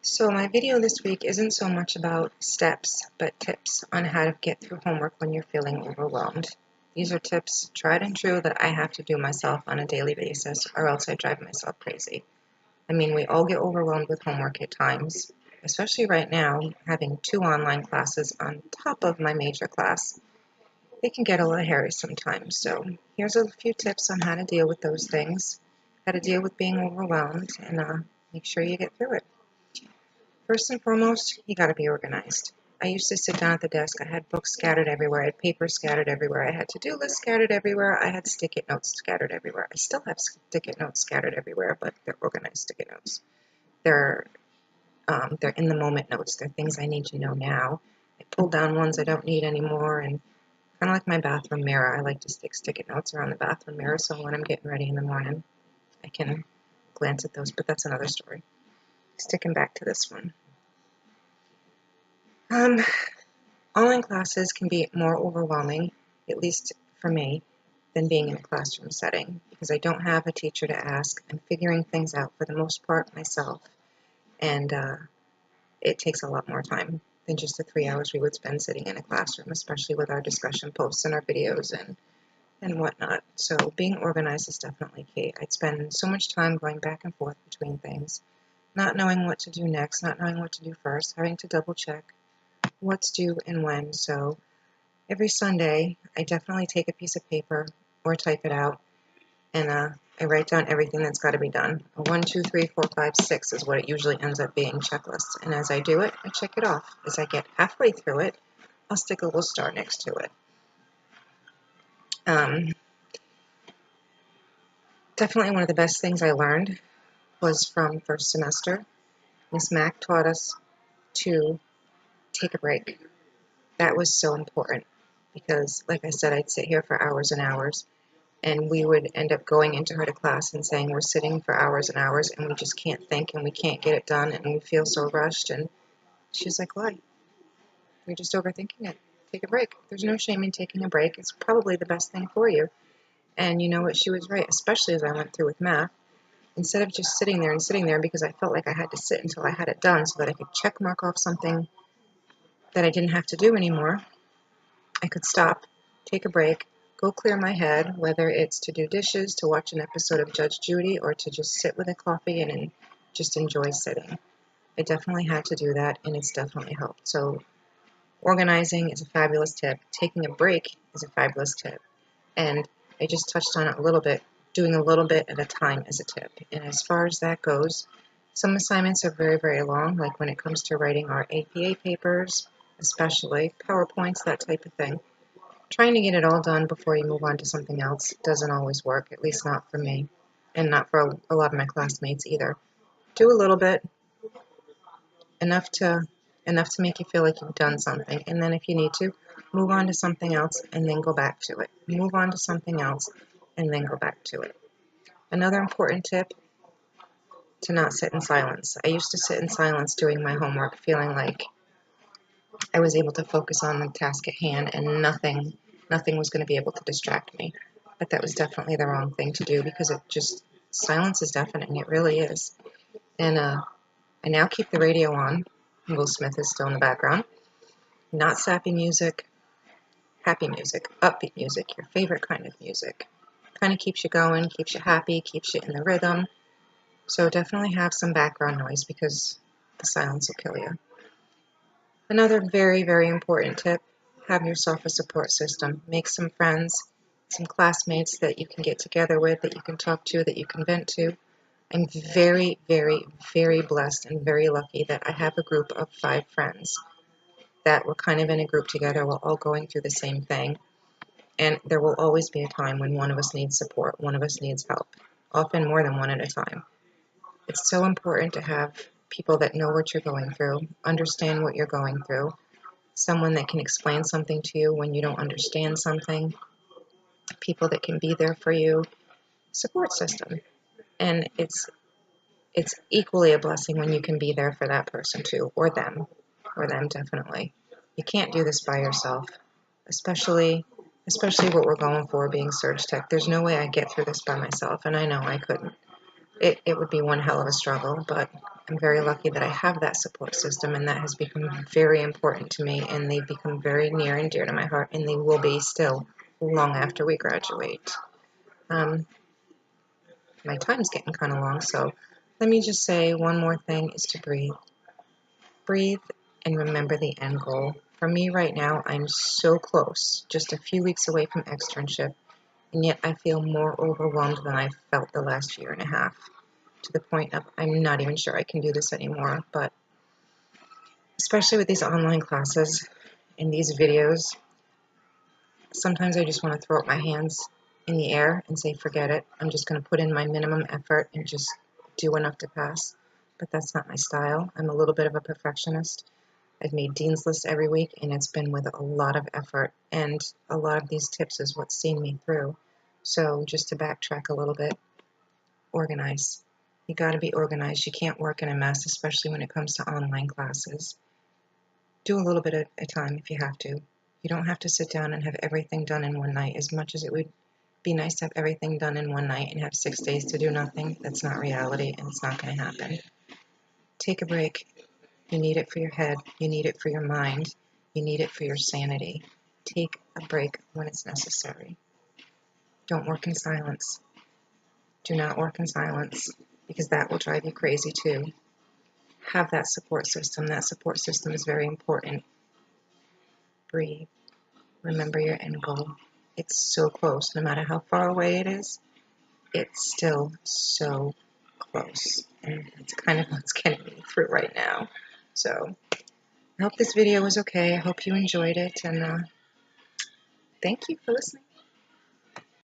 So my video this week isn't so much about steps, but tips on how to get through homework when you're feeling overwhelmed. These are tips tried and true that I have to do myself on a daily basis, or else I drive myself crazy. I mean, we all get overwhelmed with homework at times, especially right now, having 2 online classes on top of my major class. It can get a little hairy sometimes, so here's a few tips on how to deal with those things, how to deal with being overwhelmed, and make sure you get through it. First and foremost, you got to be organized. I used to sit down at the desk. I had books scattered everywhere. I had papers scattered everywhere. I had to-do lists scattered everywhere. I had stick-it notes scattered everywhere. I still have stick-it notes scattered everywhere, but they're organized stick-it notes. They're in the moment notes. They're things I need to know now. I pulled down ones I don't need anymore, and kind of like my bathroom mirror, I like to stick stick-it notes around the bathroom mirror so when I'm getting ready in the morning, I can glance at those. But that's another story. Sticking back to this one. Online classes can be more overwhelming, at least for me, than being in a classroom setting because I don't have a teacher to ask. I'm figuring things out for the most part myself, and it takes a lot more time than just the 3 hours we would spend sitting in a classroom, especially with our discussion posts and our videos and whatnot. So being organized is definitely key. I'd spend so much time going back and forth between things, not knowing what to do next, not knowing what to do first, having to double check what's due and when. So every Sunday, I definitely take a piece of paper or type it out, and I write down everything that's got to be done. A 1, 2, 3, 4, 5, 6 is what it usually ends up being, checklists. And as I do it, I check it off. As I get halfway through it, I'll stick a little star next to it. Definitely one of the best things I learned was from first semester. Miss Mack taught us to take a break. That was so important because, like I said, I'd sit here for hours and hours, and we would end up going into her to class and saying we're sitting for hours and hours and we just can't think and we can't get it done and we feel so rushed. And she's like, why? You're just overthinking it. Take a break. There's no shame in taking a break. It's probably the best thing for you. And you know what? She was right, especially as I went through with math. Instead of just sitting there and sitting there because I felt like I had to sit until I had it done so that I could check mark off something that I didn't have to do anymore, I could stop, take a break, go clear my head, whether it's to do dishes, to watch an episode of Judge Judy, or to just sit with a coffee and just enjoy sitting. I definitely had to do that, and it's definitely helped. So organizing is a fabulous tip. Taking a break is a fabulous tip. And I just touched on it a little bit. Doing a little bit at a time is a tip. And as far as that goes, some assignments are very, very long, like when it comes to writing our APA papers, especially PowerPoints, that type of thing. Trying to get it all done before you move on to something else doesn't always work, at least not for me, and not for a lot of my classmates either. Do a little bit, enough to make you feel like you've done something, and then if you need to, move on to something else and then go back to it. Move on to something else and then go back to it. Another important tip, to not sit in silence. I used to sit in silence doing my homework, feeling like I was able to focus on the task at hand and nothing was going to be able to distract me. But that was definitely the wrong thing to do because silence is deafening. It really is. And I now keep the radio on. Will Smith is still in the background. Not sappy music, happy music, upbeat music, your favorite kind of music. Kind of keeps you going, keeps you happy, keeps you in the rhythm. So definitely have some background noise because the silence will kill you. Another very, very important tip, have yourself a support system. Make some friends, some classmates that you can get together with, that you can talk to, that you can vent to. I'm very, very, very blessed and very lucky that I have a group of 5 friends that we're kind of in a group together. We're all going through the same thing. And there will always be a time when one of us needs support, one of us needs help, often more than one at a time. It's so important to have people that know what you're going through, understand what you're going through, someone that can explain something to you when you don't understand something, people that can be there for you, support system. And it's equally a blessing when you can be there for that person too, or them definitely. You can't do this by yourself, especially what we're going for, being Surge Tech. There's no way I'd get through this by myself, and I know I couldn't. It would be one hell of a struggle, but I'm very lucky that I have that support system, and that has become very important to me, and they've become very near and dear to my heart, and they will be still long after we graduate. My time's getting kind of long, so let me just say one more thing is to breathe. Breathe and remember the end goal. For me right now, I'm so close, just a few weeks away from externship, and yet I feel more overwhelmed than I've felt the last year and a half, to the point of I'm not even sure I can do this anymore. But especially with these online classes and these videos, sometimes I just want to throw up my hands in the air and say, forget it. I'm just going to put in my minimum effort and just do enough to pass. But that's not my style. I'm a little bit of a perfectionist. I've made Dean's List every week, and it's been with a lot of effort, and a lot of these tips is what's seen me through. So just to backtrack a little bit, organize. You got to be organized. You can't work in a mess, especially when it comes to online classes. Do a little bit at a time if you have to. You don't have to sit down and have everything done in one night. As much as it would be nice to have everything done in one night and have 6 days to do nothing, that's not reality, and it's not going to happen. Take a break. You need it for your head. You need it for your mind. You need it for your sanity. Take a break when it's necessary. Don't work in silence. Do not work in silence, because that will drive you crazy too. Have that support system. That support system is very important. Breathe. Remember your end goal. It's so close. No matter how far away it is, it's still so close. And it's kind of what's getting me through right now. So I hope this video was okay. I hope you enjoyed it. And thank you for listening.